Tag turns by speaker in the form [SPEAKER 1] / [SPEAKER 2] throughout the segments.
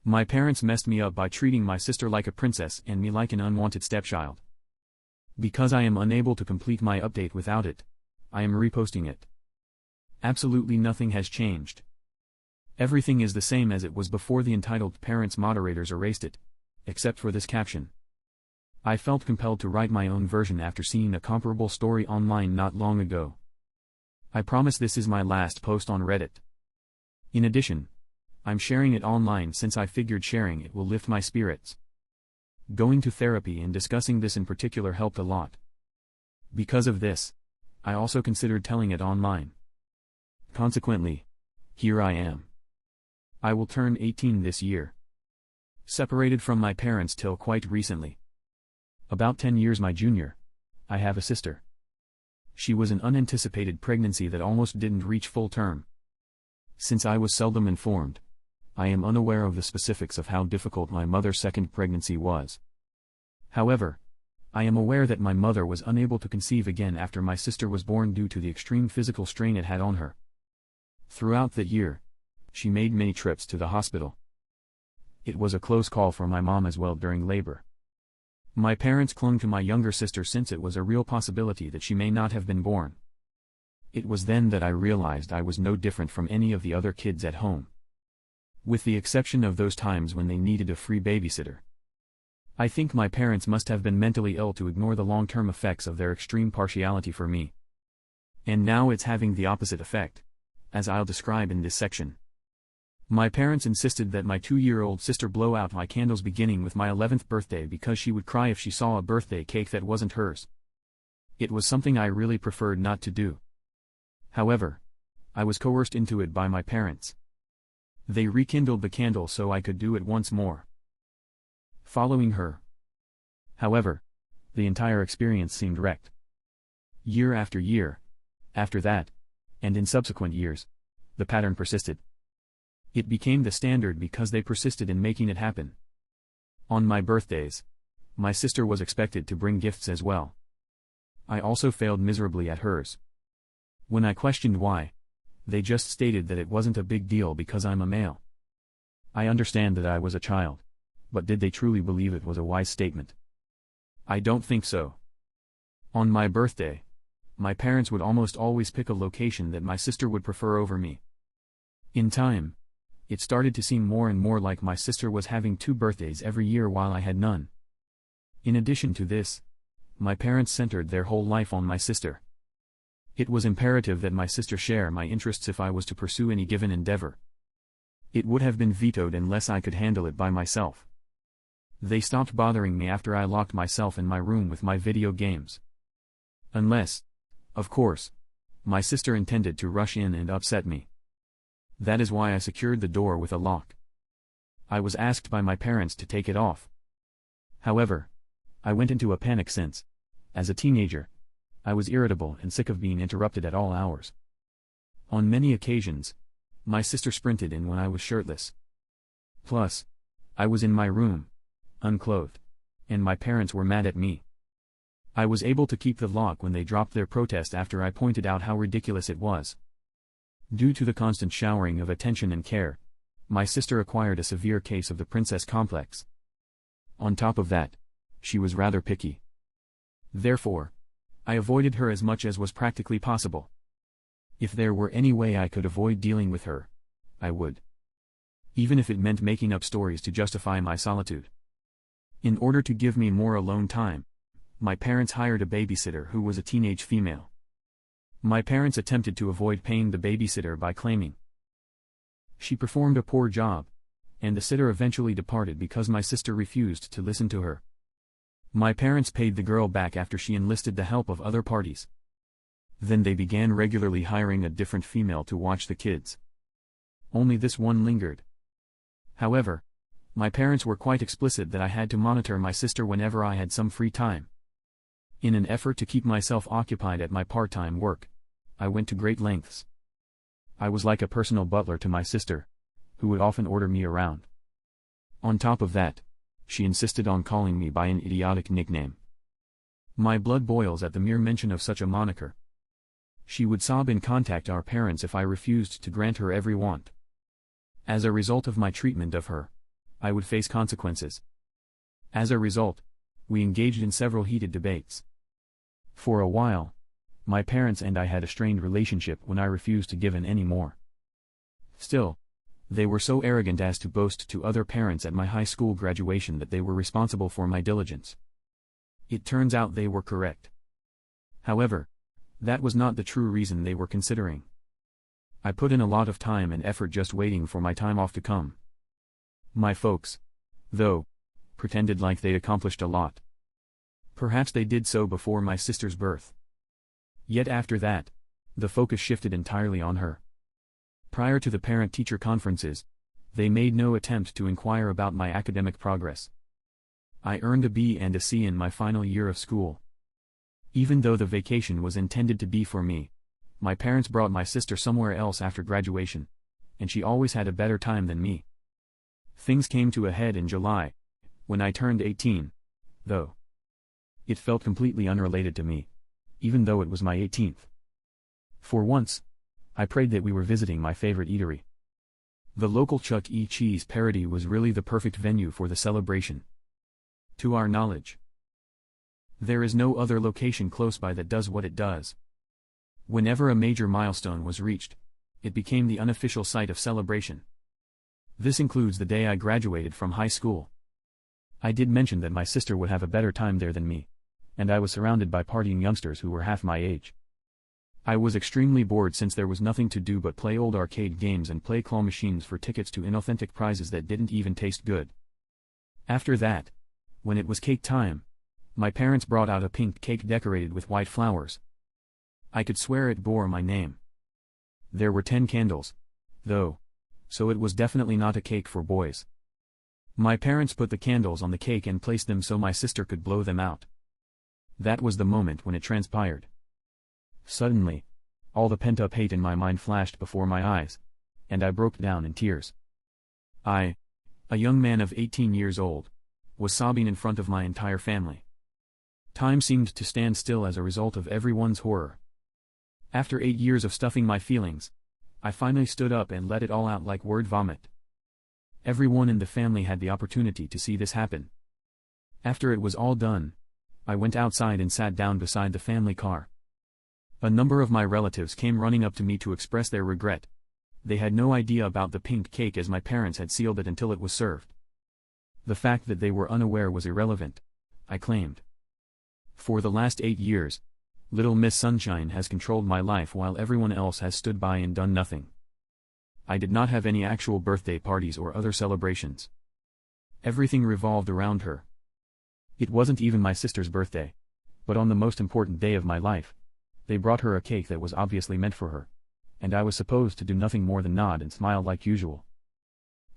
[SPEAKER 1] My parents messed me up by treating my sister like a princess and me like an unwanted stepchild. Because I am unable to complete my update without it, I am reposting it. Absolutely nothing has changed. Everything is the same as it was before the entitled parents moderators erased it, except for this caption. I felt compelled to write my own version after seeing a comparable story online not long ago. I promise this is my last post on Reddit. In addition, I'm sharing it online since I figured sharing it will lift my spirits. Going to therapy and discussing this in particular helped a lot. Because of this, I also considered telling it online. Consequently, here I am. I will turn 18 this year. Separated from my parents till quite recently. About 10 years my junior. I have a sister. She was an unanticipated pregnancy that almost didn't reach full term. Since I was seldom informed, I am unaware of the specifics of how difficult my mother's second pregnancy was. However, I am aware that my mother was unable to conceive again after my sister was born due to the extreme physical strain it had on her. Throughout that year, she made many trips to the hospital. It was a close call for my mom as well during labor. My parents clung to my younger sister since it was a real possibility that she may not have been born. It was then that I realized I was no different from any of the other kids at home. With the exception of those times when they needed a free babysitter. I think my parents must have been mentally ill to ignore the long-term effects of their extreme partiality for me. And now it's having the opposite effect, as I'll describe in this section. My parents insisted that my 2-year-old sister blow out my candles beginning with my 11th birthday because she would cry if she saw a birthday cake that wasn't hers. It was something I really preferred not to do. However, I was coerced into it by my parents. They rekindled the candle so I could do it once more. Following her. However, the entire experience seemed wrecked. Year after year, after that, and in subsequent years, the pattern persisted. It became the standard because they persisted in making it happen. On my birthdays, my sister was expected to bring gifts as well. I also failed miserably at hers. When I questioned why, they just stated that it wasn't a big deal because I'm a male. I understand that I was a child, but did they truly believe it was a wise statement? I don't think so. On my birthday, my parents would almost always pick a location that my sister would prefer over me. In time, it started to seem more and more like my sister was having 2 birthdays every year while I had none. In addition to this, my parents centered their whole life on my sister. It was imperative that my sister share my interests if I was to pursue any given endeavor. It would have been vetoed unless I could handle it by myself. They stopped bothering me after I locked myself in my room with my video games. Unless, of course, my sister intended to rush in and upset me. That is why I secured the door with a lock. I was asked by my parents to take it off. However, I went into a panic since, as a teenager, I was irritable and sick of being interrupted at all hours. On many occasions, my sister sprinted in when I was shirtless. Plus, I was in my room, unclothed, and my parents were mad at me. I was able to keep the lock when they dropped their protest after I pointed out how ridiculous it was. Due to the constant showering of attention and care, my sister acquired a severe case of the princess complex. On top of that, she was rather picky. Therefore, I avoided her as much as was practically possible. If there were any way I could avoid dealing with her, I would. Even if it meant making up stories to justify my solitude. In order to give me more alone time, my parents hired a babysitter who was a teenage female. My parents attempted to avoid paying the babysitter by claiming she performed a poor job, and the sitter eventually departed because my sister refused to listen to her. My parents paid the girl back after she enlisted the help of other parties. Then they began regularly hiring a different female to watch the kids. Only this one lingered. However, my parents were quite explicit that I had to monitor my sister whenever I had some free time. In an effort to keep myself occupied at my part-time work, I went to great lengths. I was like a personal butler to my sister, who would often order me around. On top of that, she insisted on calling me by an idiotic nickname. My blood boils at the mere mention of such a moniker. She would sob and contact our parents if I refused to grant her every want. As a result of my treatment of her, I would face consequences. As a result, we engaged in several heated debates. For a while, my parents and I had a strained relationship when I refused to give in anymore. Still, they were so arrogant as to boast to other parents at my high school graduation that they were responsible for my diligence. It turns out they were correct. However, that was not the true reason they were considering. I put in a lot of time and effort just waiting for my time off to come. My folks, though, pretended like they'd accomplished a lot. Perhaps they did so before my sister's birth. Yet after that, the focus shifted entirely on her. Prior to the parent-teacher conferences, they made no attempt to inquire about my academic progress. I earned a B and a C in my final year of school. Even though the vacation was intended to be for me, my parents brought my sister somewhere else after graduation, and she always had a better time than me. Things came to a head in July, when I turned 18, though. It felt completely unrelated to me, even though it was my 18th. For once, I prayed that we were visiting my favorite eatery. The local Chuck E. Cheese parody was really the perfect venue for the celebration. To our knowledge, there is no other location close by that does what it does. Whenever a major milestone was reached, it became the unofficial site of celebration. This includes the day I graduated from high school. I did mention that my sister would have a better time there than me, and I was surrounded by partying youngsters who were half my age. I was extremely bored since there was nothing to do but play old arcade games and play claw machines for tickets to inauthentic prizes that didn't even taste good. After that, when it was cake time, my parents brought out a pink cake decorated with white flowers. I could swear it bore my name. There were 10 candles, though, so it was definitely not a cake for boys. My parents put the candles on the cake and placed them so my sister could blow them out. That was the moment when it transpired. Suddenly, all the pent-up hate in my mind flashed before my eyes, and I broke down in tears. I, a young man of 18 years old, was sobbing in front of my entire family. Time seemed to stand still as a result of everyone's horror. After 8 years of stuffing my feelings, I finally stood up and let it all out like word vomit. Everyone in the family had the opportunity to see this happen. After it was all done, I went outside and sat down beside the family car. A number of my relatives came running up to me to express their regret. They had no idea about the pink cake as my parents had sealed it until it was served. The fact that they were unaware was irrelevant, I claimed. For the last 8 years, Little Miss Sunshine has controlled my life while everyone else has stood by and done nothing. I did not have any actual birthday parties or other celebrations. Everything revolved around her. It wasn't even my sister's birthday, but on the most important day of my life, they brought her a cake that was obviously meant for her, and I was supposed to do nothing more than nod and smile like usual.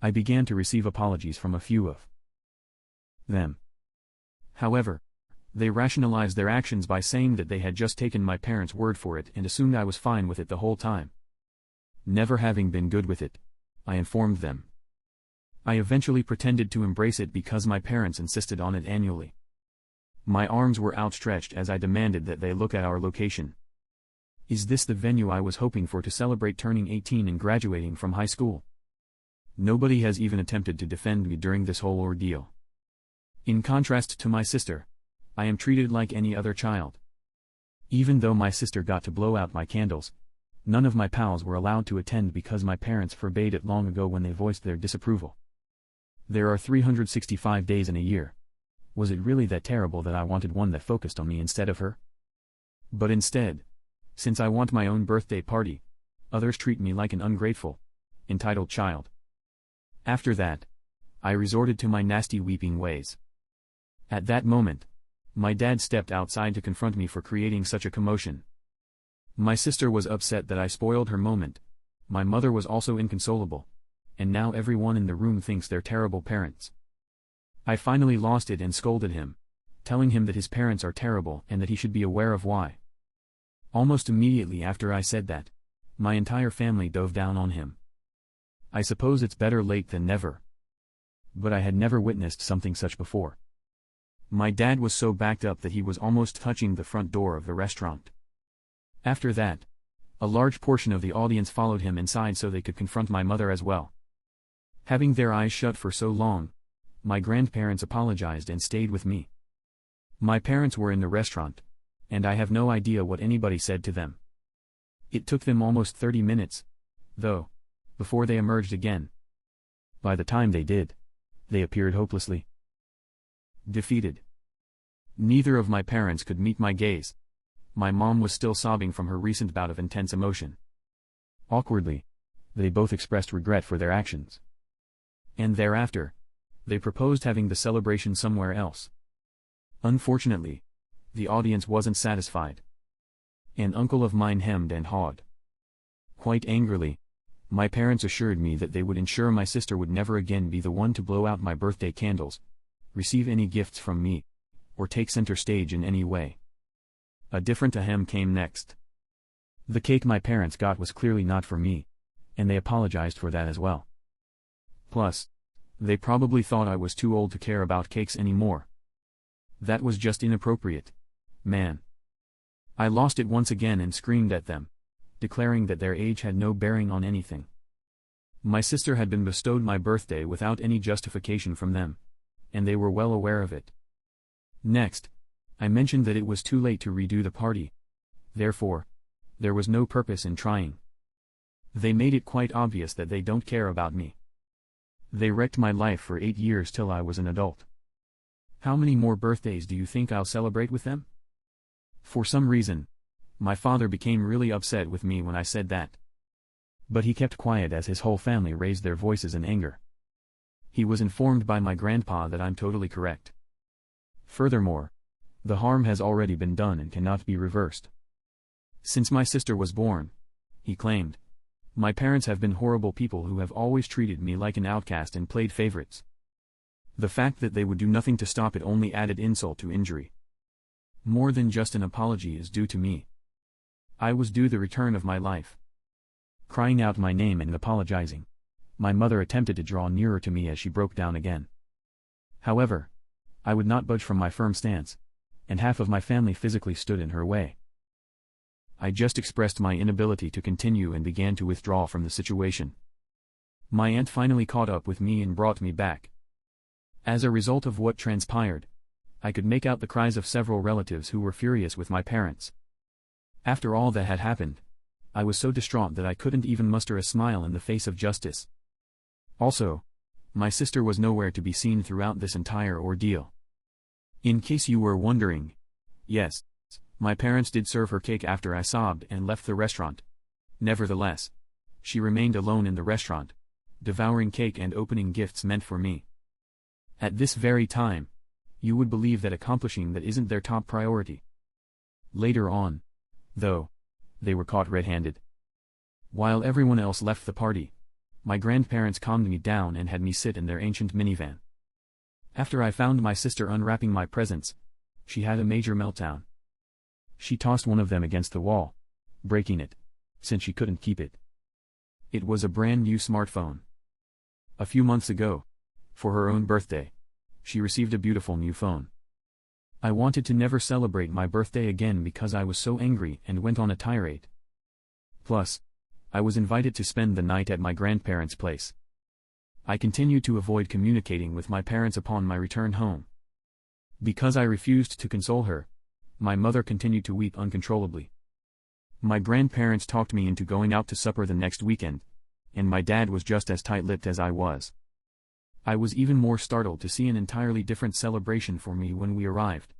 [SPEAKER 1] I began to receive apologies from a few of them. However, they rationalized their actions by saying that they had just taken my parents' word for it and assumed I was fine with it the whole time. Never having been good with it, I informed them. I eventually pretended to embrace it because my parents insisted on it annually. My arms were outstretched as I demanded that they look at our location. Is this the venue I was hoping for to celebrate turning 18 and graduating from high school? Nobody has even attempted to defend me during this whole ordeal. In contrast to my sister, I am treated like any other child. Even though my sister got to blow out my candles, none of my pals were allowed to attend because my parents forbade it long ago when they voiced their disapproval. There are 365 days in a year. Was it really that terrible that I wanted one that focused on me instead of her? But instead, since I want my own birthday party, others treat me like an ungrateful, entitled child. After that, I resorted to my nasty weeping ways. At that moment, my dad stepped outside to confront me for creating such a commotion. My sister was upset that I spoiled her moment. My mother was also inconsolable, and now everyone in the room thinks they're terrible parents. I finally lost it and scolded him, telling him that his parents are terrible and that he should be aware of why. Almost immediately after I said that, my entire family dove down on him. I suppose it's better late than never. But I had never witnessed something such before. My dad was so backed up that he was almost touching the front door of the restaurant. After that, a large portion of the audience followed him inside so they could confront my mother as well. Having their eyes shut for so long, my grandparents apologized and stayed with me. My parents were in the restaurant, and I have no idea what anybody said to them. It took them almost 30 minutes, though, before they emerged again. By the time they did, they appeared hopelessly defeated. Neither of my parents could meet my gaze. My mom was still sobbing from her recent bout of intense emotion. Awkwardly, they both expressed regret for their actions. And thereafter, they proposed having the celebration somewhere else. Unfortunately, the audience wasn't satisfied. An uncle of mine hemmed and hawed. Quite angrily, my parents assured me that they would ensure my sister would never again be the one to blow out my birthday candles, receive any gifts from me, or take center stage in any way. A different ahem came next. The cake my parents got was clearly not for me, and they apologized for that as well. Plus, they probably thought I was too old to care about cakes anymore. That was just inappropriate, man. I lost it once again and screamed at them, declaring that their age had no bearing on anything. My sister had been bestowed my birthday without any justification from them, and they were well aware of it. Next, I mentioned that it was too late to redo the party. Therefore, there was no purpose in trying. They made it quite obvious that they don't care about me. They wrecked my life for 8 years till I was an adult. How many more birthdays do you think I'll celebrate with them? For some reason, my father became really upset with me when I said that. But he kept quiet as his whole family raised their voices in anger. He was informed by my grandpa that I'm totally correct. Furthermore, the harm has already been done and cannot be reversed. Since my sister was born, he claimed, my parents have been horrible people who have always treated me like an outcast and played favorites. The fact that they would do nothing to stop it only added insult to injury. More than just an apology is due to me. I was due the return of my life. Crying out my name and apologizing, my mother attempted to draw nearer to me as she broke down again. However, I would not budge from my firm stance, and half of my family physically stood in her way. I just expressed my inability to continue and began to withdraw from the situation. My aunt finally caught up with me and brought me back. As a result of what transpired, I could make out the cries of several relatives who were furious with my parents. After all that had happened, I was so distraught that I couldn't even muster a smile in the face of justice. Also, my sister was nowhere to be seen throughout this entire ordeal. In case you were wondering, yes, my parents did serve her cake after I sobbed and left the restaurant. Nevertheless, she remained alone in the restaurant, devouring cake and opening gifts meant for me. At this very time, you would believe that accomplishing that isn't their top priority. Later on, though, they were caught red-handed. While everyone else left the party, my grandparents calmed me down and had me sit in their ancient minivan. After I found my sister unwrapping my presents, she had a major meltdown. She tossed one of them against the wall, breaking it, since she couldn't keep it. It was a brand new smartphone. A few months ago, for her own birthday, she received a beautiful new phone. I wanted to never celebrate my birthday again because I was so angry and went on a tirade. Plus, I was invited to spend the night at my grandparents' place. I continued to avoid communicating with my parents upon my return home. Because I refused to console her, my mother continued to weep uncontrollably. My grandparents talked me into going out to supper the next weekend, and my dad was just as tight-lipped as I was. I was even more startled to see an entirely different celebration for me when we arrived.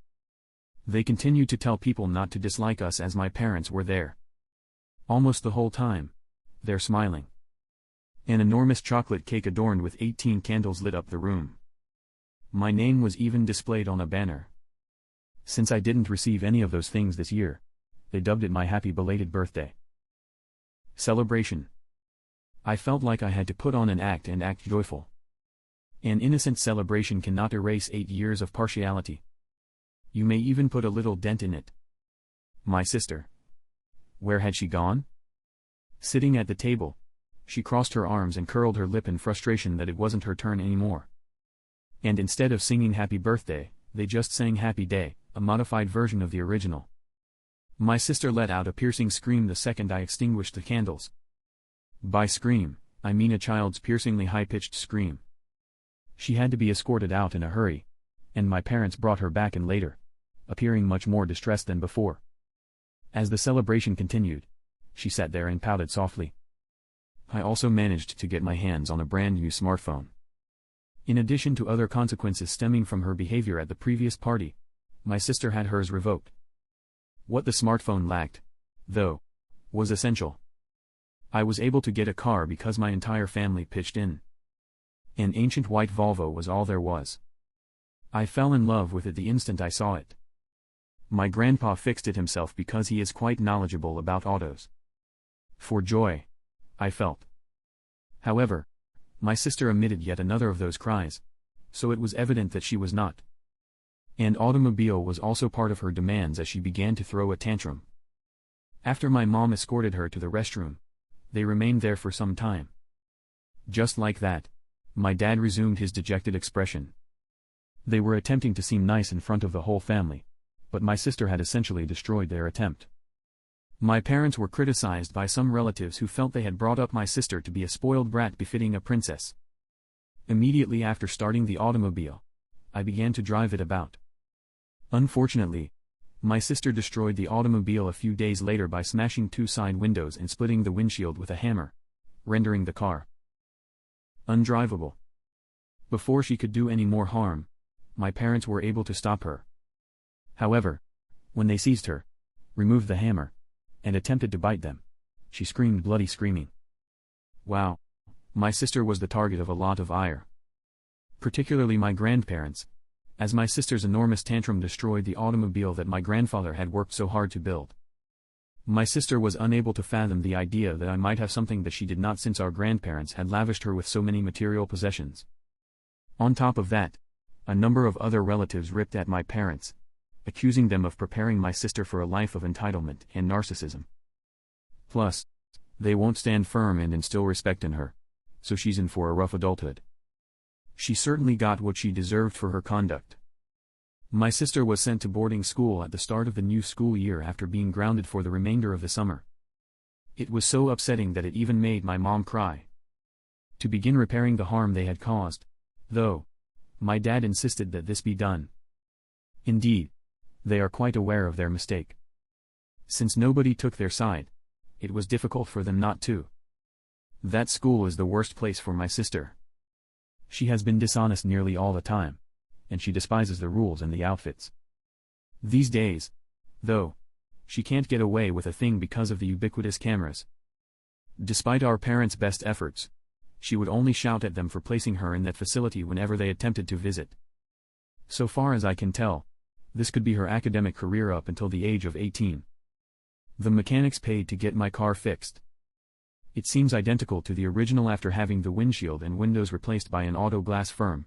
[SPEAKER 1] They continued to tell people not to dislike us as my parents were there. Almost the whole time, they're smiling. An enormous chocolate cake adorned with 18 candles lit up the room. My name was even displayed on a banner. Since I didn't receive any of those things this year, they dubbed it my happy belated birthday celebration. I felt like I had to put on an act and act joyful. An innocent celebration cannot erase 8 years of partiality. You may even put a little dent in it. My sister. Where had she gone? Sitting at the table, she crossed her arms and curled her lip in frustration that it wasn't her turn anymore. And instead of singing happy birthday, they just sang happy day, a modified version of the original. My sister let out a piercing scream the second I extinguished the candles. By scream, I mean a child's piercingly high-pitched scream. She had to be escorted out in a hurry, and my parents brought her back in later, appearing much more distressed than before. As the celebration continued, she sat there and pouted softly. I also managed to get my hands on a brand new smartphone. In addition to other consequences stemming from her behavior at the previous party, my sister had hers revoked. What the smartphone lacked, though, was essential. I was able to get a car because my entire family pitched in. An ancient white Volvo was all there was. I fell in love with it the instant I saw it. My grandpa fixed it himself because he is quite knowledgeable about autos. For joy, I felt. However, my sister emitted yet another of those cries, so it was evident that she was not. An automobile was also part of her demands as she began to throw a tantrum. After my mom escorted her to the restroom, they remained there for some time. Just like that, my dad resumed his dejected expression. They were attempting to seem nice in front of the whole family, but my sister had essentially destroyed their attempt. My parents were criticized by some relatives who felt they had brought up my sister to be a spoiled brat befitting a princess. Immediately after starting the automobile, I began to drive it about. Unfortunately, my sister destroyed the automobile a few days later by smashing two side windows and splitting the windshield with a hammer, rendering the car undrivable. Before she could do any more harm, my parents were able to stop her. However, when they seized her, removed the hammer, and attempted to bite them, she screamed bloody screaming. Wow, my sister was the target of a lot of ire. Particularly my grandparents, as my sister's enormous tantrum destroyed the automobile that my grandfather had worked so hard to build. My sister was unable to fathom the idea that I might have something that she did not, since our grandparents had lavished her with so many material possessions. On top of that, a number of other relatives ripped at my parents, accusing them of preparing my sister for a life of entitlement and narcissism. Plus, they won't stand firm and instill respect in her, so she's in for a rough adulthood. She certainly got what she deserved for her conduct. My sister was sent to boarding school at the start of the new school year after being grounded for the remainder of the summer. It was so upsetting that it even made my mom cry. To begin repairing the harm they had caused, though, my dad insisted that this be done. Indeed, they are quite aware of their mistake. Since nobody took their side, it was difficult for them not to. That school is the worst place for my sister. She has been dishonest nearly all the time, and she despises the rules and the outfits. These days, though, she can't get away with a thing because of the ubiquitous cameras. Despite our parents' best efforts, she would only shout at them for placing her in that facility whenever they attempted to visit. So far as I can tell, this could be her academic career up until the age of 18. The mechanics paid to get my car fixed. It seems identical to the original after having the windshield and windows replaced by an auto glass firm.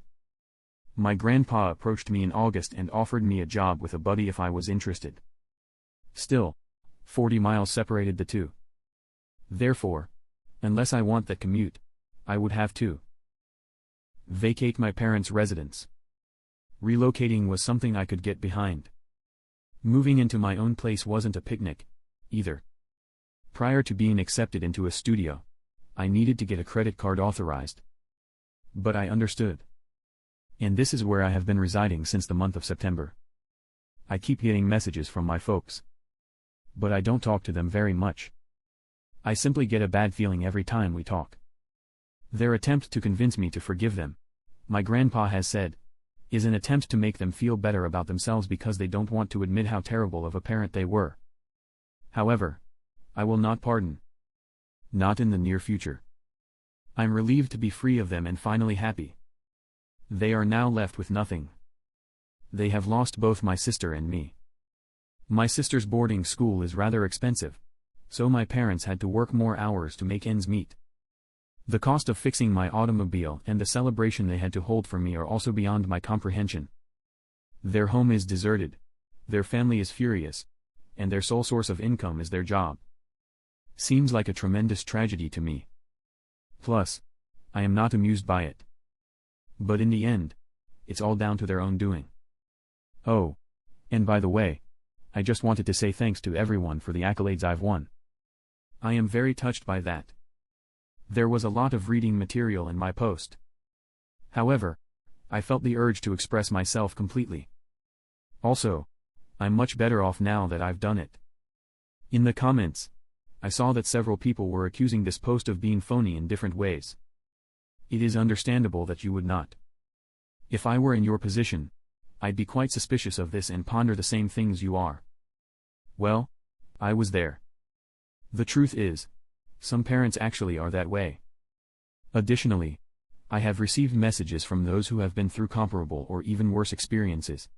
[SPEAKER 1] My grandpa approached me in August and offered me a job with a buddy if I was interested. Still, 40 miles separated the two. Therefore, unless I want that commute, I would have to vacate my parents' residence. Relocating was something I could get behind. Moving into my own place wasn't a picnic, either. Prior to being accepted into a studio, I needed to get a credit card authorized. But I understood. And this is where I have been residing since the month of September. I keep getting messages from my folks, but I don't talk to them very much. I simply get a bad feeling every time we talk. Their attempt to convince me to forgive them, my grandpa has said, is an attempt to make them feel better about themselves because they don't want to admit how terrible of a parent they were. However, I will not pardon. Not in the near future. I'm relieved to be free of them and finally happy. They are now left with nothing. They have lost both my sister and me. My sister's boarding school is rather expensive, so my parents had to work more hours to make ends meet. The cost of fixing my automobile and the celebration they had to hold for me are also beyond my comprehension. Their home is deserted, their family is furious, and their sole source of income is their job. Seems like a tremendous tragedy to me. Plus, I am not amused by it. But in the end, it's all down to their own doing. Oh, and by the way, I just wanted to say thanks to everyone for the accolades I've won. I am very touched by that. There was a lot of reading material in my post. However, I felt the urge to express myself completely. Also, I'm much better off now that I've done it. In the comments, I saw that several people were accusing this post of being phony in different ways. It is understandable that you would not. If I were in your position, I'd be quite suspicious of this and ponder the same things you are. Well, I was there. The truth is, some parents actually are that way. Additionally, I have received messages from those who have been through comparable or even worse experiences.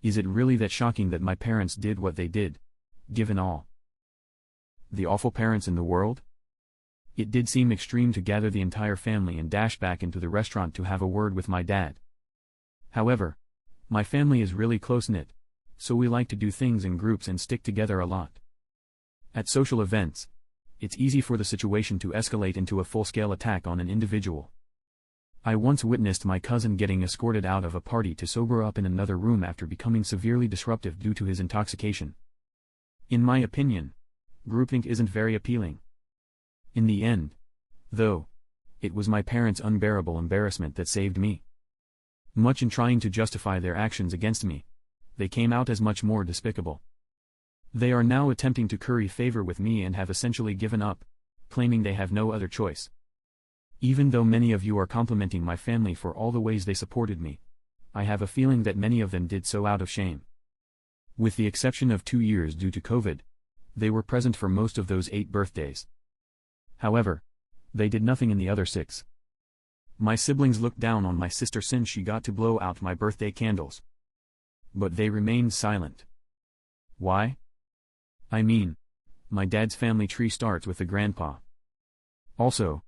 [SPEAKER 1] Is it really that shocking that my parents did what they did, given all the awful parents in the world? It did seem extreme to gather the entire family and dash back into the restaurant to have a word with my dad. However, my family is really close-knit, so we like to do things in groups and stick together a lot. At social events, it's easy for the situation to escalate into a full-scale attack on an individual. I once witnessed my cousin getting escorted out of a party to sober up in another room after becoming severely disruptive due to his intoxication. In my opinion, groupthink isn't very appealing. In the end, though, it was my parents' unbearable embarrassment that saved me. Much in trying to justify their actions against me, they came out as much more despicable. They are now attempting to curry favor with me and have essentially given up, claiming they have no other choice. Even though many of you are complimenting my family for all the ways they supported me, I have a feeling that many of them did so out of shame. With the exception of 2 years due to COVID, they were present for most of those 8 birthdays. However, they did nothing in the other 6. My siblings looked down on my sister since she got to blow out my birthday candles. But they remained silent. Why? I mean, my dad's family tree starts with the grandpa. Also,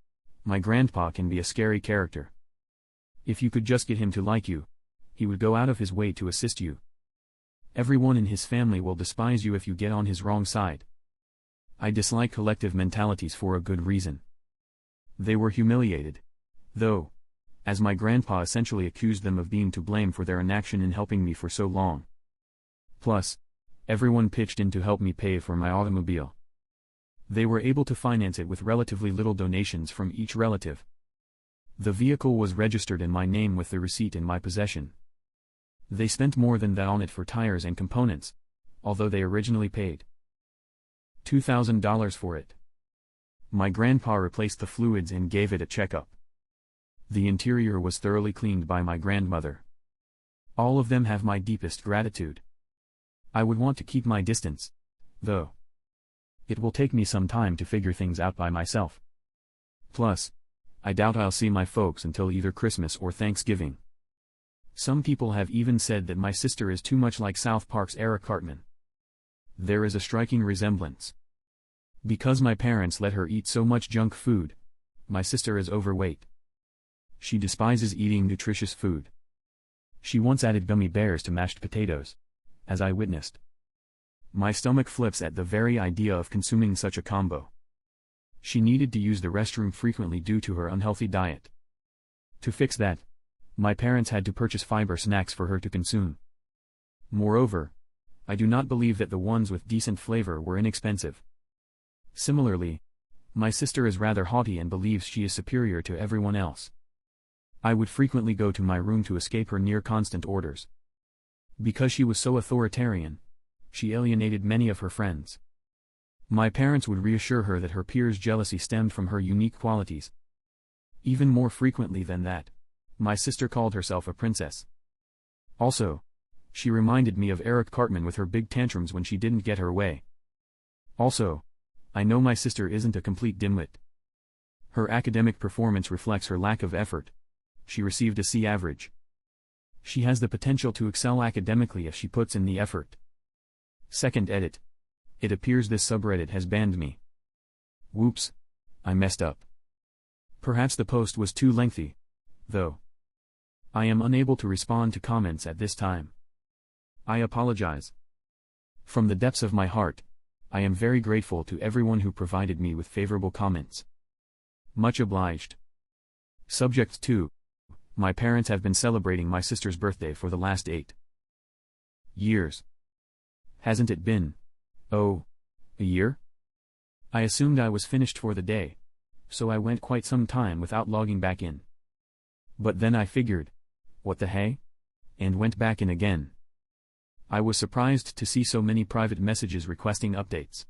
[SPEAKER 1] my grandpa can be a scary character. If you could just get him to like you, he would go out of his way to assist you. Everyone in his family will despise you if you get on his wrong side. I dislike collective mentalities for a good reason. They were humiliated, though, as my grandpa essentially accused them of being to blame for their inaction in helping me for so long. Plus, everyone pitched in to help me pay for my automobile. They were able to finance it with relatively little donations from each relative. The vehicle was registered in my name with the receipt in my possession. They spent more than that on it for tires and components, although they originally paid $2,000 for it. My grandpa replaced the fluids and gave it a checkup. The interior was thoroughly cleaned by my grandmother. All of them have my deepest gratitude. I would want to keep my distance, though. It will take me some time to figure things out by myself. Plus, I doubt I'll see my folks until either Christmas or Thanksgiving. Some people have even said that my sister is too much like South Park's Eric Cartman. There is a striking resemblance. Because my parents let her eat so much junk food, my sister is overweight. She despises eating nutritious food. She once added gummy bears to mashed potatoes, as I witnessed. My stomach flips at the very idea of consuming such a combo. She needed to use the restroom frequently due to her unhealthy diet. To fix that, my parents had to purchase fiber snacks for her to consume. Moreover, I do not believe that the ones with decent flavor were inexpensive. Similarly, my sister is rather haughty and believes she is superior to everyone else. I would frequently go to my room to escape her near-constant orders. Because she was so authoritarian, she alienated many of her friends. My parents would reassure her that her peers' jealousy stemmed from her unique qualities. Even more frequently than that, my sister called herself a princess. Also, she reminded me of Eric Cartman with her big tantrums when she didn't get her way. Also, I know my sister isn't a complete dimwit. Her academic performance reflects her lack of effort. She received a C average. She has the potential to excel academically if she puts in the effort. Second edit. It appears this subreddit has banned me. Whoops. I messed up. Perhaps the post was too lengthy, though. I am unable to respond to comments at this time. I apologize. From the depths of my heart, I am very grateful to everyone who provided me with favorable comments. Much obliged. Subject 2. My parents have been celebrating my sister's birthday for the last 8 years. Hasn't it been, a year? I assumed I was finished for the day, so I went quite some time without logging back in. But then I figured, what the hey? And went back in again. I was surprised to see so many private messages requesting updates.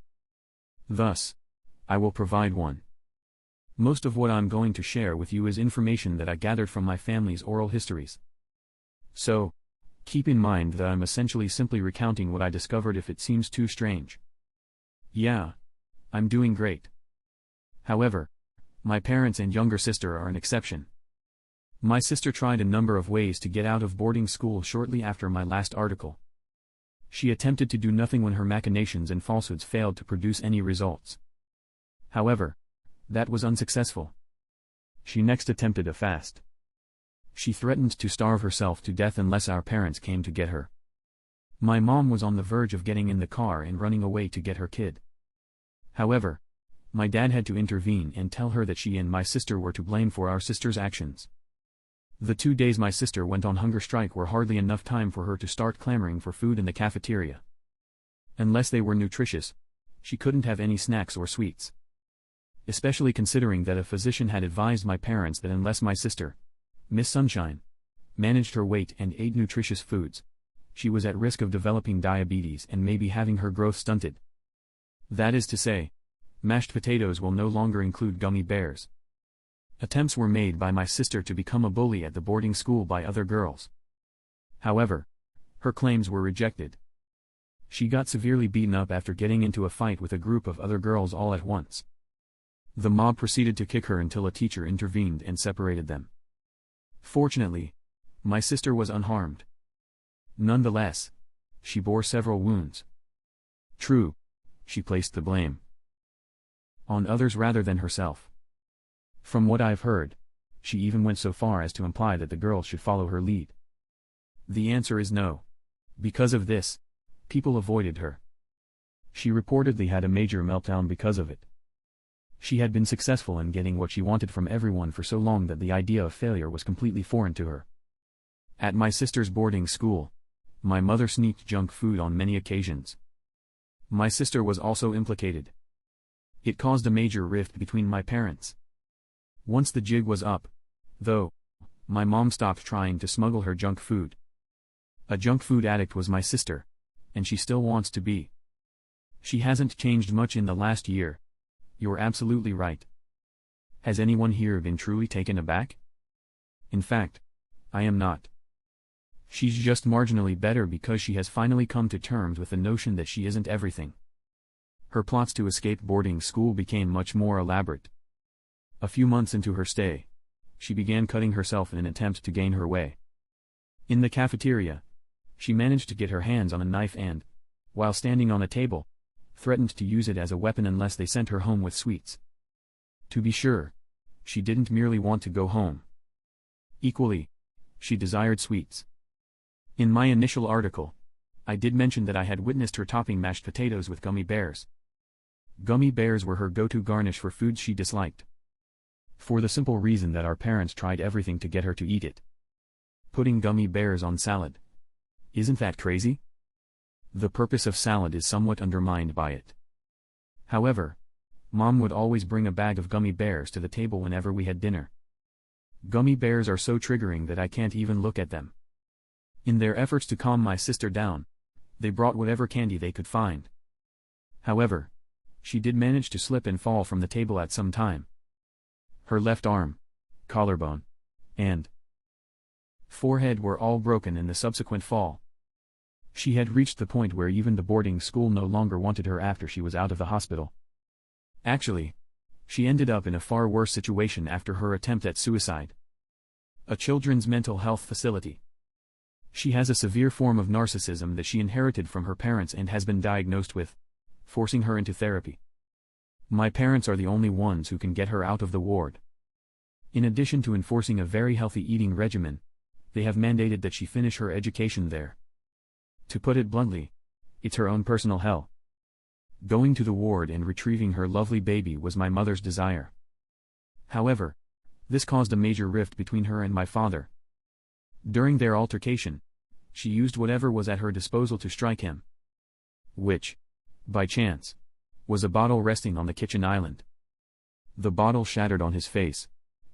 [SPEAKER 1] Thus, I will provide one. Most of what I'm going to share with you is information that I gathered from my family's oral histories. So, keep in mind that I'm essentially simply recounting what I discovered if it seems too strange. Yeah, I'm doing great. However, my parents and younger sister are an exception. My sister tried a number of ways to get out of boarding school shortly after my last article. She attempted to do nothing when her machinations and falsehoods failed to produce any results. However, that was unsuccessful. She next attempted a fast. She threatened to starve herself to death unless our parents came to get her. My mom was on the verge of getting in the car and running away to get her kid. However, my dad had to intervene and tell her that she and my sister were to blame for our sister's actions. The 2 days my sister went on hunger strike were hardly enough time for her to start clamoring for food in the cafeteria. Unless they were nutritious, she couldn't have any snacks or sweets. Especially considering that a physician had advised my parents that unless my sister, Miss Sunshine, managed her weight and ate nutritious foods, she was at risk of developing diabetes and maybe having her growth stunted. That is to say, mashed potatoes will no longer include gummy bears. Attempts were made by my sister to become a bully at the boarding school by other girls. However, her claims were rejected. She got severely beaten up after getting into a fight with a group of other girls all at once. The mob proceeded to kick her until a teacher intervened and separated them. Fortunately, my sister was unharmed. Nonetheless, she bore several wounds. True, she placed the blame on others rather than herself. From what I've heard, she even went so far as to imply that the girls should follow her lead. The answer is no. Because of this, people avoided her. She reportedly had a major meltdown because of it. She had been successful in getting what she wanted from everyone for so long that the idea of failure was completely foreign to her. At my sister's boarding school, my mother sneaked junk food on many occasions. My sister was also implicated. It caused a major rift between my parents. Once the jig was up, though, my mom stopped trying to smuggle her junk food. A junk food addict was my sister, and she still wants to be. She hasn't changed much in the last year. You're absolutely right. Has anyone here been truly taken aback? In fact, I am not. She's just marginally better because she has finally come to terms with the notion that she isn't everything. Her plots to escape boarding school became much more elaborate. A few months into her stay, she began cutting herself in an attempt to gain her way. In the cafeteria, she managed to get her hands on a knife and, while standing on a table, threatened to use it as a weapon unless they sent her home with sweets. To be sure, she didn't merely want to go home. Equally, she desired sweets. In my initial article, I did mention that I had witnessed her topping mashed potatoes with gummy bears. Gummy bears were her go-to garnish for foods she disliked. For the simple reason that our parents tried everything to get her to eat it. Putting gummy bears on salad. Isn't that crazy? The purpose of salad is somewhat undermined by it. However, Mom would always bring a bag of gummy bears to the table whenever we had dinner. Gummy bears are so triggering that I can't even look at them. In their efforts to calm my sister down, they brought whatever candy they could find. However, she did manage to slip and fall from the table at some time. Her left arm, collarbone, and forehead were all broken in the subsequent fall. She had reached the point where even the boarding school no longer wanted her after she was out of the hospital. Actually, she ended up in a far worse situation after her attempt at suicide. A children's mental health facility. She has a severe form of narcissism that she inherited from her parents and has been diagnosed with, forcing her into therapy. My parents are the only ones who can get her out of the ward. In addition to enforcing a very healthy eating regimen, they have mandated that she finish her education there. To put it bluntly, it's her own personal hell. Going to the ward and retrieving her lovely baby was my mother's desire. However, this caused a major rift between her and my father. During their altercation, she used whatever was at her disposal to strike him. Which, by chance, was a bottle resting on the kitchen island. The bottle shattered on his face,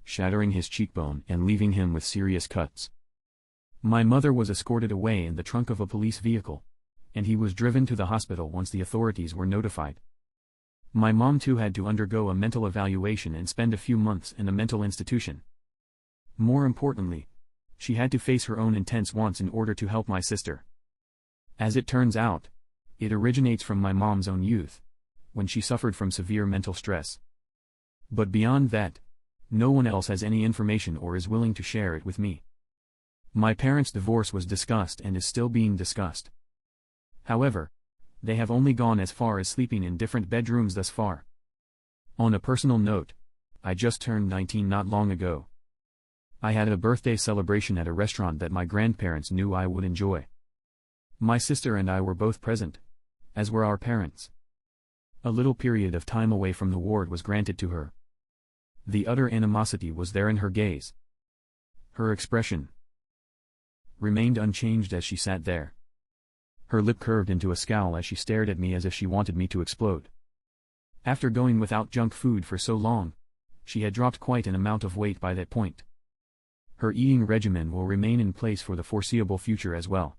[SPEAKER 1] shattering his cheekbone and leaving him with serious cuts. My mother was escorted away in the trunk of a police vehicle, and he was driven to the hospital once the authorities were notified. My mom too had to undergo a mental evaluation and spend a few months in a mental institution. More importantly, she had to face her own intense wants in order to help my sister. As it turns out, it originates from my mom's own youth, when she suffered from severe mental stress. But beyond that, no one else has any information or is willing to share it with me. My parents' divorce was discussed and is still being discussed. However, they have only gone as far as sleeping in different bedrooms thus far. On a personal note, I just turned 19 not long ago. I had a birthday celebration at a restaurant that my grandparents knew I would enjoy. My sister and I were both present, as were our parents. A little period of time away from the ward was granted to her. The utter animosity was there in her gaze. Her expression remained unchanged as she sat there. Her lip curved into a scowl as she stared at me as if she wanted me to explode. After going without junk food for so long, she had dropped quite an amount of weight by that point. Her eating regimen will remain in place for the foreseeable future as well.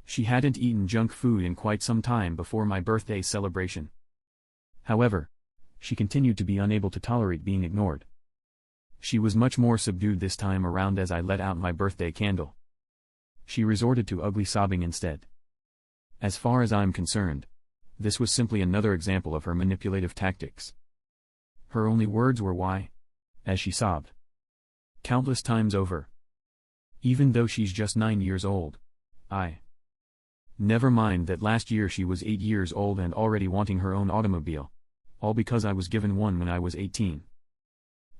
[SPEAKER 1] She hadn't eaten junk food in quite some time before my birthday celebration. However, she continued to be unable to tolerate being ignored. She was much more subdued this time around as I let out my birthday candle. She resorted to ugly sobbing instead. As far as I'm concerned, this was simply another example of her manipulative tactics. Her only words were "why?" as she sobbed. Countless times over. Even though she's just 9 years old, never mind that last year she was 8 years old and already wanting her own automobile, all because I was given one when I was 18.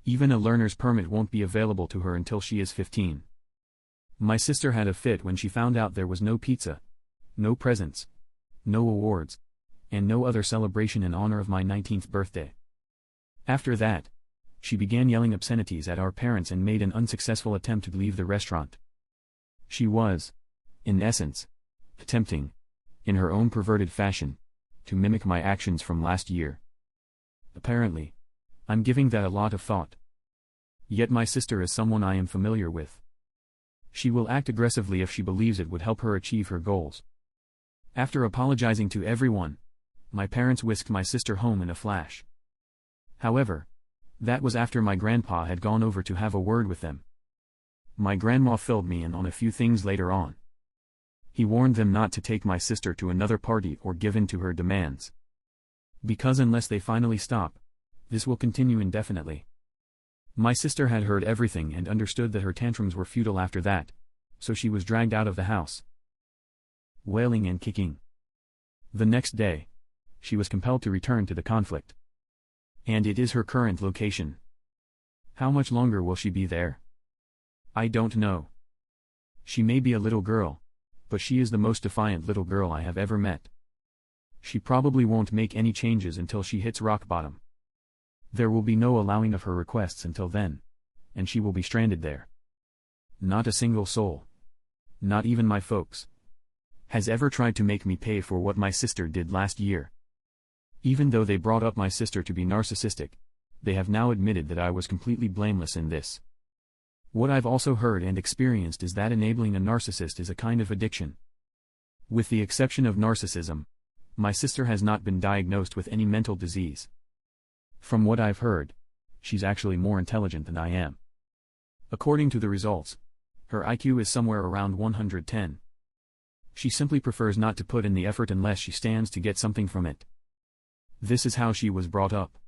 [SPEAKER 1] Even a learner's permit won't be available to her until she is 15. My sister had a fit when she found out there was no pizza, no presents, no awards, and no other celebration in honor of my 19th birthday. After that, she began yelling obscenities at our parents and made an unsuccessful attempt to leave the restaurant. She was, in essence, attempting, in her own perverted fashion, to mimic my actions from last year. Apparently, I'm giving that a lot of thought. Yet my sister is someone I am familiar with. She will act aggressively if she believes it would help her achieve her goals. After apologizing to everyone, my parents whisked my sister home in a flash. However, that was after my grandpa had gone over to have a word with them. My grandma filled me in on a few things later on. He warned them not to take my sister to another party or give in to her demands. Because unless they finally stop, this will continue indefinitely. My sister had heard everything and understood that her tantrums were futile after that, so she was dragged out of the house, wailing and kicking. The next day, she was compelled to return to the conflict. And it is her current location. How much longer will she be there? I don't know. She may be a little girl, but she is the most defiant little girl I have ever met. She probably won't make any changes until she hits rock bottom. There will be no allowing of her requests until then, and she will be stranded there. Not a single soul, not even my folks, has ever tried to make me pay for what my sister did last year. Even though they brought up my sister to be narcissistic, they have now admitted that I was completely blameless in this. What I've also heard and experienced is that enabling a narcissist is a kind of addiction. With the exception of narcissism, my sister has not been diagnosed with any mental disease. From what I've heard, she's actually more intelligent than I am. According to the results, her IQ is somewhere around 110. She simply prefers not to put in the effort unless she stands to get something from it. This is how she was brought up.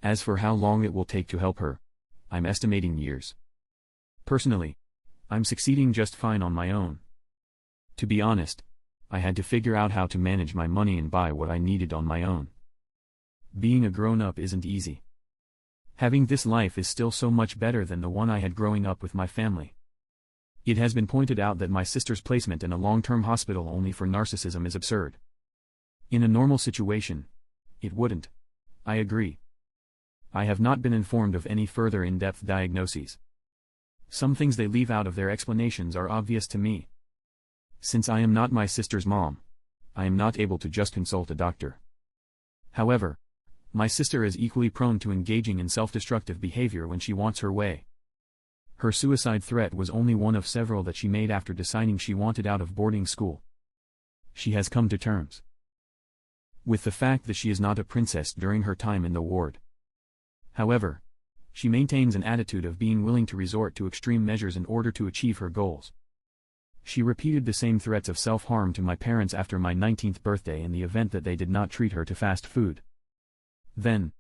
[SPEAKER 1] As for how long it will take to help her, I'm estimating years. Personally, I'm succeeding just fine on my own. To be honest, I had to figure out how to manage my money and buy what I needed on my own. Being a grown-up isn't easy. Having this life is still so much better than the one I had growing up with my family. It has been pointed out that my sister's placement in a long-term hospital only for narcissism is absurd. In a normal situation, it wouldn't. I agree. I have not been informed of any further in-depth diagnoses. Some things they leave out of their explanations are obvious to me. Since I am not my sister's mom, I am not able to just consult a doctor. However, My sister is equally prone to engaging in self-destructive behavior when she wants her way. Her suicide threat was only one of several that she made after deciding she wanted out of boarding school. She has come to terms with the fact that she is not a princess during her time in the ward. However, she maintains an attitude of being willing to resort to extreme measures in order to achieve her goals. She repeated the same threats of self-harm to my parents after my 19th birthday in the event that they did not treat her to fast food. Then,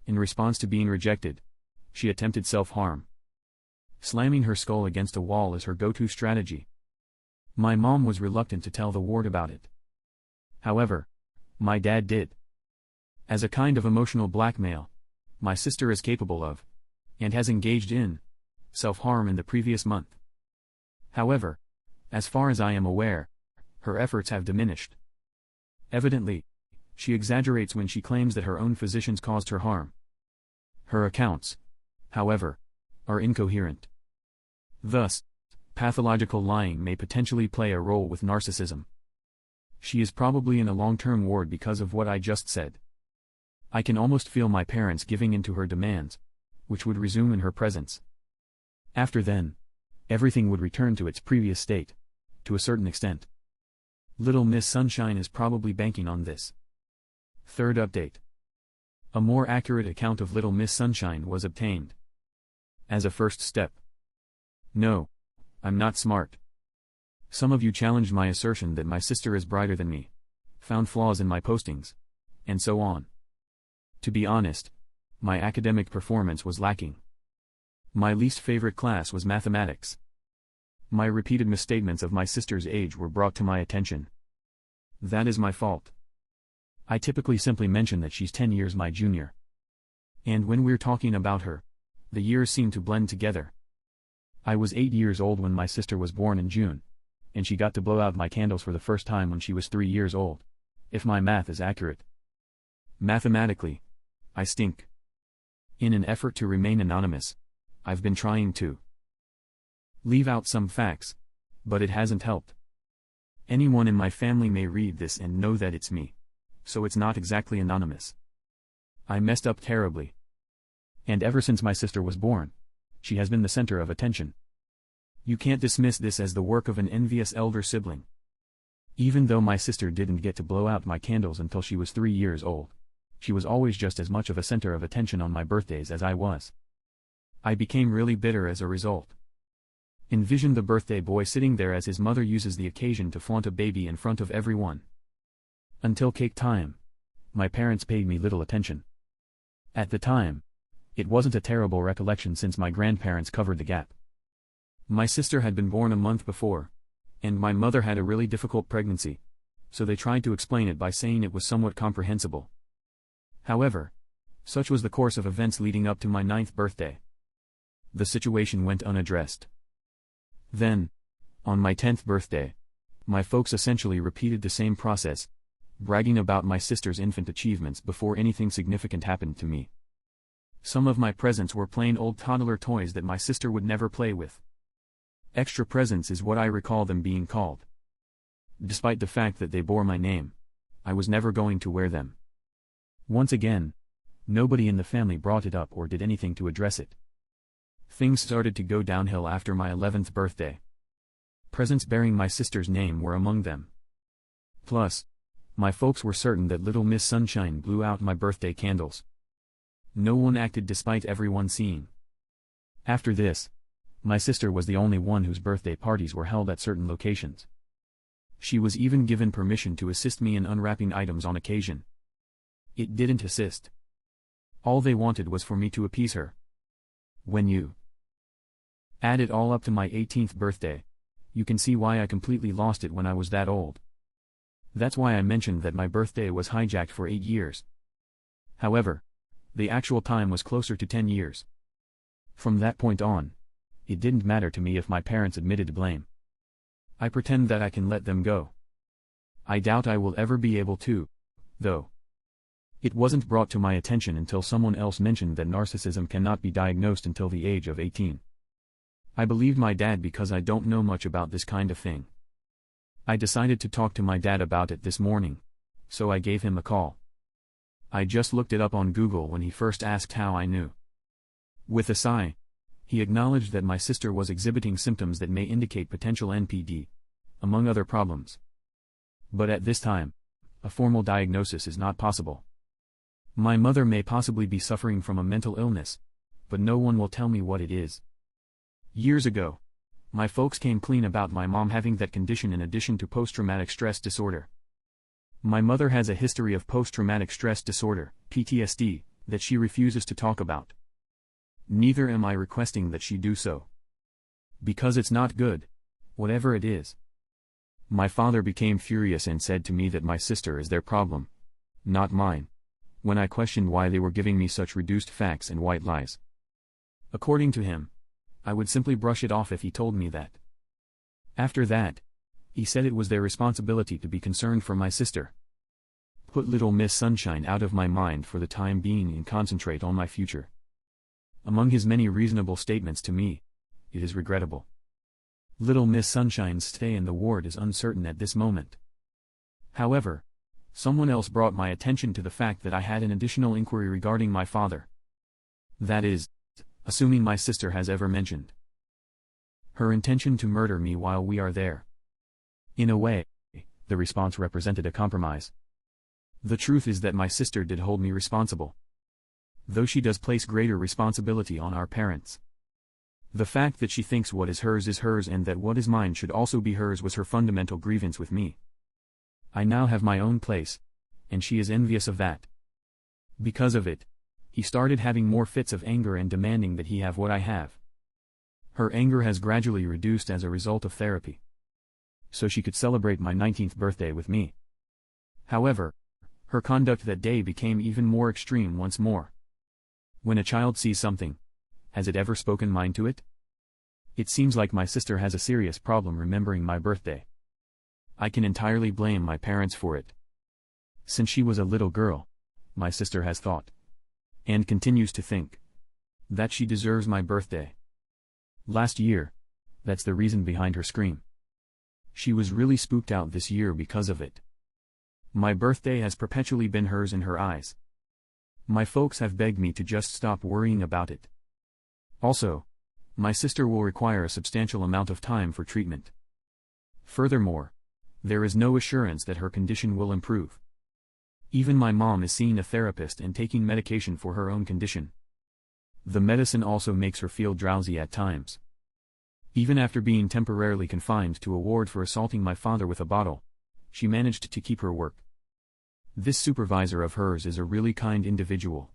[SPEAKER 1] in response to being rejected, she attempted self-harm. Slamming her skull against a wall is her go-to strategy. My mom was reluctant to tell the ward about it. However, my dad did. As a kind of emotional blackmail, my sister is capable of, and has engaged in, self-harm in the previous month. However, as far as I am aware, her efforts have diminished. Evidently, she exaggerates when she claims that her own physicians caused her harm. Her accounts, however, are incoherent. Thus, pathological lying may potentially play a role with narcissism. She is probably in a long-term ward because of what I just said. I can almost feel my parents giving in to her demands, which would resume in her presence. After then, everything would return to its previous state, to a certain extent. Little Miss Sunshine is probably banking on this. Third update. A more accurate account of Little Miss Sunshine was obtained. As a first step. No, I'm not smart. Some of you challenged my assertion that my sister is brighter than me, found flaws in my postings, and so on. To be honest, my academic performance was lacking. My least favorite class was mathematics. My repeated misstatements of my sister's age were brought to my attention. That is my fault. I typically simply mention that she's 10 years my junior. And when we're talking about her, the years seem to blend together. I was 8 years old when my sister was born in June, and she got to blow out my candles for the first time when she was 3 years old, if my math is accurate. Mathematically, I stink. In an effort to remain anonymous, I've been trying to leave out some facts, but it hasn't helped. Anyone in my family may read this and know that it's me, so it's not exactly anonymous. I messed up terribly. And ever since my sister was born, she has been the center of attention. You can't dismiss this as the work of an envious elder sibling. Even though my sister didn't get to blow out my candles until she was 3 years old, she was always just as much of a center of attention on my birthdays as I was. I became really bitter as a result. Envision the birthday boy sitting there as his mother uses the occasion to flaunt a baby in front of everyone. Until cake time, my parents paid me little attention. At the time, it wasn't a terrible recollection since my grandparents covered the gap. My sister had been born a month before, and my mother had a really difficult pregnancy, so they tried to explain it by saying it was somewhat comprehensible. However, such was the course of events leading up to my 9th birthday. The situation went unaddressed. Then, on my 10th birthday, my folks essentially repeated the same process, bragging about my sister's infant achievements before anything significant happened to me. Some of my presents were plain old toddler toys that my sister would never play with. Extra presents is what I recall them being called. Despite the fact that they bore my name, I was never going to wear them. Once again, nobody in the family brought it up or did anything to address it. Things started to go downhill after my 11th birthday. Presents bearing my sister's name were among them. Plus, my folks were certain that Little Miss Sunshine blew out my birthday candles. No one acted despite everyone seeing. After this, my sister was the only one whose birthday parties were held at certain locations. She was even given permission to assist me in unwrapping items on occasion. It didn't assist. All they wanted was for me to appease her. When you add it all up to my 18th birthday, you can see why I completely lost it when I was that old. That's why I mentioned that my birthday was hijacked for 8 years. However, the actual time was closer to 10 years. From that point on, it didn't matter to me if my parents admitted blame. I pretend that I can let them go. I doubt I will ever be able to, though. It wasn't brought to my attention until someone else mentioned that narcissism cannot be diagnosed until the age of 18. I believed my dad because I don't know much about this kind of thing. I decided to talk to my dad about it this morning, so I gave him a call. I just looked it up on Google when he first asked how I knew. With a sigh, he acknowledged that my sister was exhibiting symptoms that may indicate potential NPD, among other problems. But at this time, a formal diagnosis is not possible. My mother may possibly be suffering from a mental illness, but no one will tell me what it is. Years ago, my folks came clean about my mom having that condition in addition to post-traumatic stress disorder. My mother has a history of post-traumatic stress disorder, PTSD, that she refuses to talk about. Neither am I requesting that she do so. Because it's not good, whatever it is. My father became furious and said to me that my sister is their problem, not mine, when I questioned why they were giving me such reduced facts and white lies. According to him, I would simply brush it off if he told me that. After that, he said it was their responsibility to be concerned for my sister. Put Little Miss Sunshine out of my mind for the time being and concentrate on my future. Among his many reasonable statements to me, it is regrettable. Little Miss Sunshine's stay in the ward is uncertain at this moment. However, someone else brought my attention to the fact that I had an additional inquiry regarding my father. That is, assuming my sister has ever mentioned her intention to murder me while we are there. In a way, the response represented a compromise. The truth is that my sister did hold me responsible, though she does place greater responsibility on our parents. The fact that she thinks what is hers and that what is mine should also be hers was her fundamental grievance with me. I now have my own place, and she is envious of that. Because of it, he started having more fits of anger and demanding that he have what I have. Her anger has gradually reduced as a result of therapy, so she could celebrate my 19th birthday with me. However, her conduct that day became even more extreme once more. When a child sees something, has it ever spoken mind to it? It seems like my sister has a serious problem remembering my birthday. I can entirely blame my parents for it. Since she was a little girl, my sister has thought, and continues to think, that she deserves my birthday. Last year, that's the reason behind her scream. She was really spooked out this year because of it. My birthday has perpetually been hers in her eyes. My folks have begged me to just stop worrying about it. Also, my sister will require a substantial amount of time for treatment. Furthermore, there is no assurance that her condition will improve. Even my mom is seeing a therapist and taking medication for her own condition. The medicine also makes her feel drowsy at times. Even after being temporarily confined to a ward for assaulting my father with a bottle, she managed to keep her work. This supervisor of hers is a really kind individual.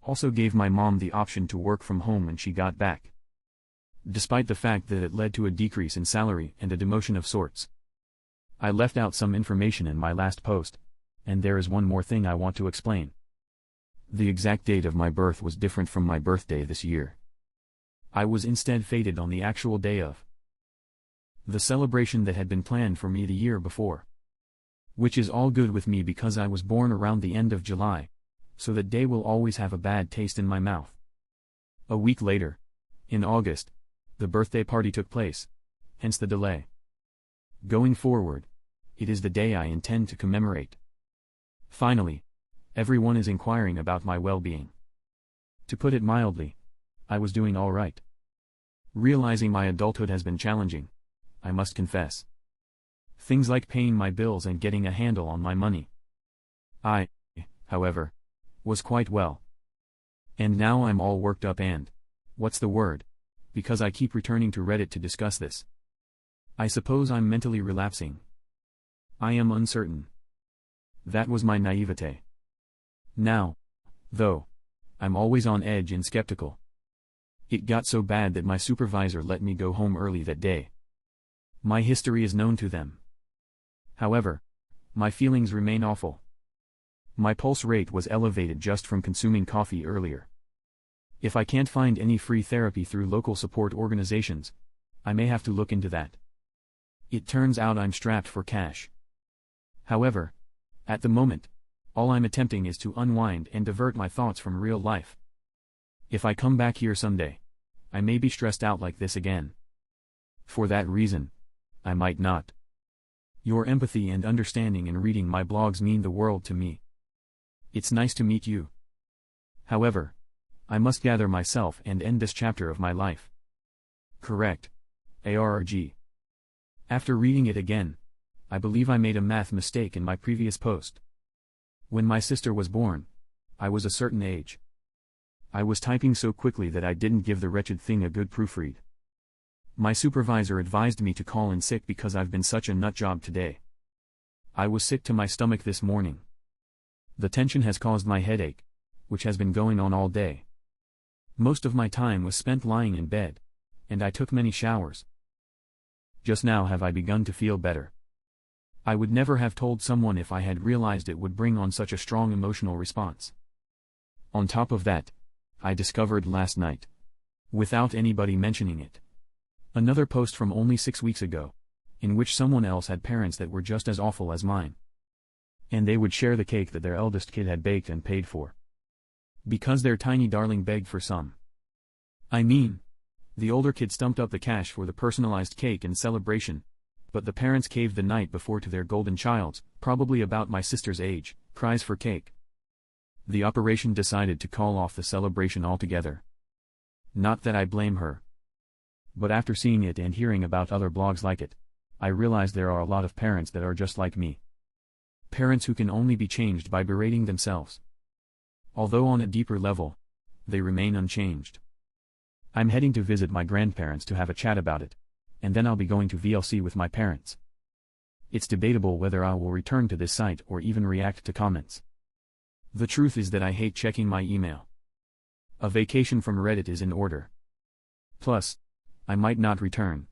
[SPEAKER 1] Also gave my mom the option to work from home when she got back, despite the fact that it led to a decrease in salary and a demotion of sorts. I left out some information in my last post, and there is one more thing I want to explain. The exact date of my birth was different from my birthday this year. I was instead fated on the actual day of the celebration that had been planned for me the year before. Which is all good with me because I was born around the end of July, so that day will always have a bad taste in my mouth. A week later, in August, the birthday party took place, hence the delay. Going forward, it is the day I intend to commemorate. Finally, everyone is inquiring about my well-being. To put it mildly, I was doing all right. Realizing my adulthood has been challenging, I must confess. Things like paying my bills and getting a handle on my money. I, however, was quite well. And now I'm all worked up and, what's the word? Because I keep returning to Reddit to discuss this. I suppose I'm mentally relapsing. I am uncertain. That was my naivete. Now, though, I'm always on edge and skeptical. It got so bad that my supervisor let me go home early that day. My history is known to them. However, my feelings remain awful. My pulse rate was elevated just from consuming coffee earlier. If I can't find any free therapy through local support organizations, I may have to look into that. It turns out I'm strapped for cash. However, at the moment, all I'm attempting is to unwind and divert my thoughts from real life. If I come back here someday, I may be stressed out like this again. For that reason, I might not. Your empathy and understanding in reading my blogs mean the world to me. It's nice to meet you. However, I must gather myself and end this chapter of my life. Correct. ARG. After reading it again, I believe I made a math mistake in my previous post. When my sister was born, I was a certain age. I was typing so quickly that I didn't give the wretched thing a good proofread. My supervisor advised me to call in sick because I've been such a nut job today. I was sick to my stomach this morning. The tension has caused my headache, which has been going on all day. Most of my time was spent lying in bed, and I took many showers. Just now have I begun to feel better. I would never have told someone if I had realized it would bring on such a strong emotional response. On top of that, I discovered last night, without anybody mentioning it, another post from only 6 weeks ago, in which someone else had parents that were just as awful as mine. And they would share the cake that their eldest kid had baked and paid for. Because their tiny darling begged for some. I mean, the older kid stumped up the cash for the personalized cake and celebration, but the parents caved the night before to their golden child's, probably about my sister's age, cries for cake. The operation decided to call off the celebration altogether. Not that I blame her. But after seeing it and hearing about other blogs like it, I realized there are a lot of parents that are just like me. Parents who can only be changed by berating themselves. Although on a deeper level, they remain unchanged. I'm heading to visit my grandparents to have a chat about it, and then I'll be going to VLC with my parents. It's debatable whether I will return to this site or even react to comments. The truth is that I hate checking my email. A vacation from Reddit is in order. Plus, I might not return.